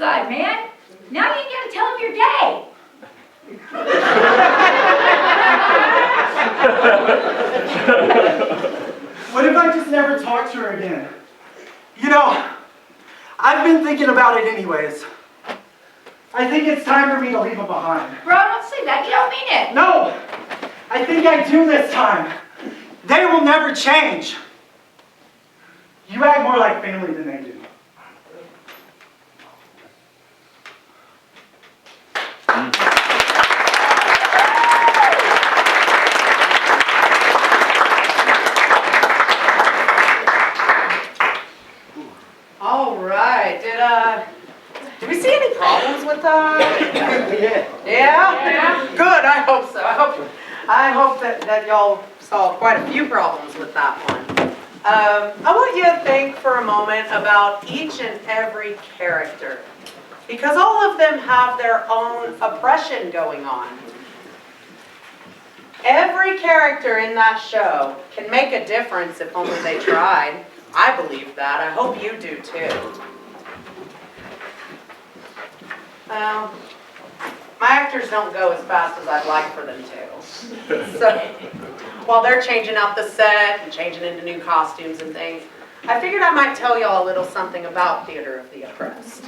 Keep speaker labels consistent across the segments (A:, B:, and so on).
A: outside, man. Now you gotta tell him you're gay.
B: What if I just never talk to her again? You know, I've been thinking about it anyways. I think it's time for me to leave him behind.
A: Bro, don't say that. You don't mean it.
B: No! I think I do this time. They will never change. You act more like family than they do.
C: All right. Did we see any problems with Yeah? Good, I hope so. I hope that y'all saw quite a few problems with that one. I want you to think for a moment about each and every character, because all of them have their own oppression going on. Every character in that show can make a difference if only they tried. I believe that. I hope you do too. Well, my actors don't go as fast as I'd like for them to. So, while they're changing out the set and changing into new costumes and things, I figured I might tell y'all a little something about Theater of the Oppressed.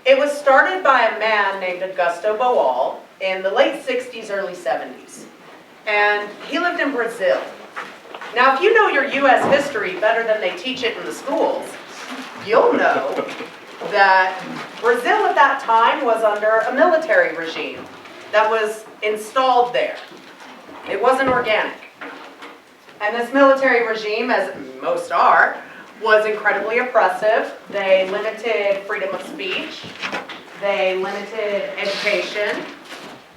C: It was started by a man named Augusto Boal in the late 60s, early 70s. And he lived in Brazil. Now, if you know your U.S. history better than they teach it in the schools, you'll know that Brazil at that time was under a military regime that was installed there. It wasn't organic. And this military regime, as most are, was incredibly oppressive. They limited freedom of speech. They limited education.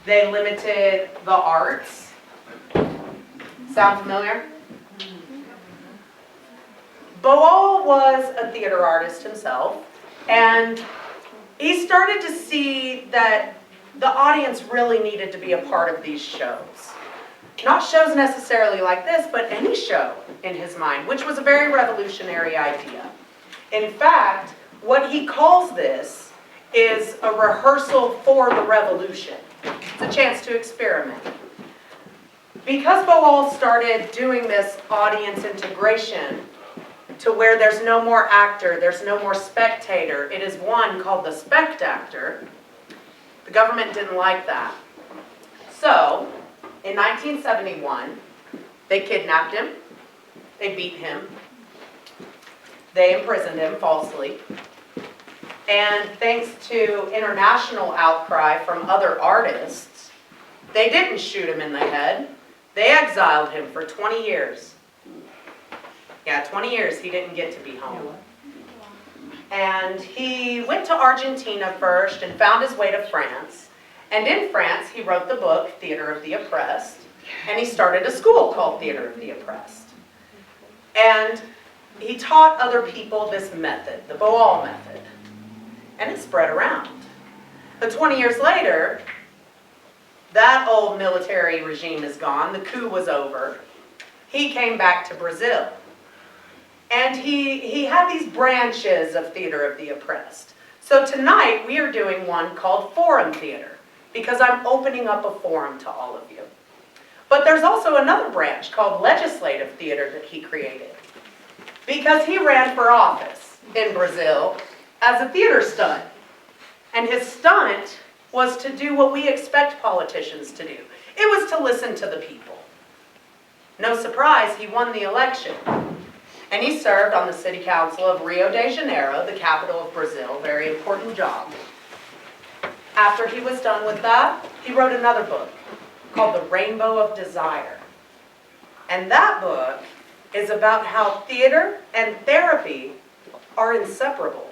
C: They limited the arts. Sound familiar? Boal was a theater artist himself, and he started to see that the audience really needed to be a part of these shows. Not shows necessarily like this, but any show in his mind, which was a very revolutionary idea. In fact, what he calls this is a rehearsal for the revolution. It's a chance to experiment. Because Boal started doing this audience integration to where there's no more actor, there's no more spectator, it is one called the spectator, the government didn't like that. So, in 1971, they kidnapped him, they beat him, they imprisoned him falsely, and thanks to international outcry from other artists, they didn't shoot him in the head, they exiled him for 20 years. Yeah, 20 years he didn't get to be home. And he went to Argentina first and found his way to France. And in France, he wrote the book, Theater of the Oppressed. And he started a school called Theater of the Oppressed. And he taught other people this method, the Boal method. And it spread around. But 20 years later, that old military regime is gone. The coup was over. He came back to Brazil. And he had these branches of Theater of the Oppressed. So tonight we are doing one called Forum Theater, because I'm opening up a forum to all of you. But there's also another branch called Legislative Theater that he created, because he ran for office in Brazil as a theater stunt. And his stunt was to do what we expect politicians to do. It was to listen to the people. No surprise, he won the election. And he served on the city council of Rio de Janeiro, the capital of Brazil, very important job. After he was done with that, he wrote another book called The Rainbow of Desire. And that book is about how theater and therapy are inseparable.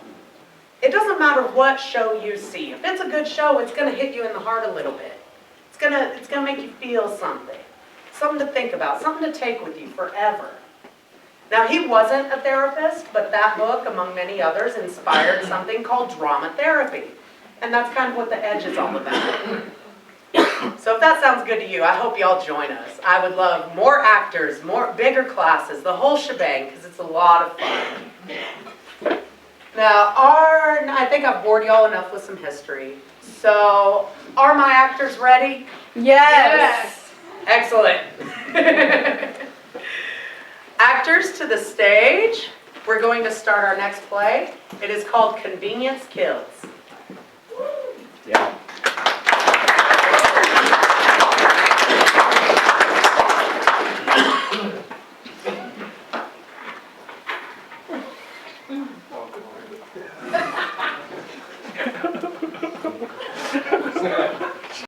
C: It doesn't matter what show you see. If it's a good show, it's going to hit you in the heart a little bit. It's going to make you feel something. Something to think about, something to take with you forever. Now, he wasn't a therapist, but that book, among many others, inspired something called drama therapy. And that's kind of what The Edge is all about. So if that sounds good to you, I hope y'all join us. I would love more actors, bigger classes, the whole shebang, because it's a lot of fun. Now, I think I've bored y'all enough with some history. So, are my actors ready?
D: Yes.
C: Excellent. Actors to the stage. We're going to start our next play. It is called Convenience Kills.
B: Yeah.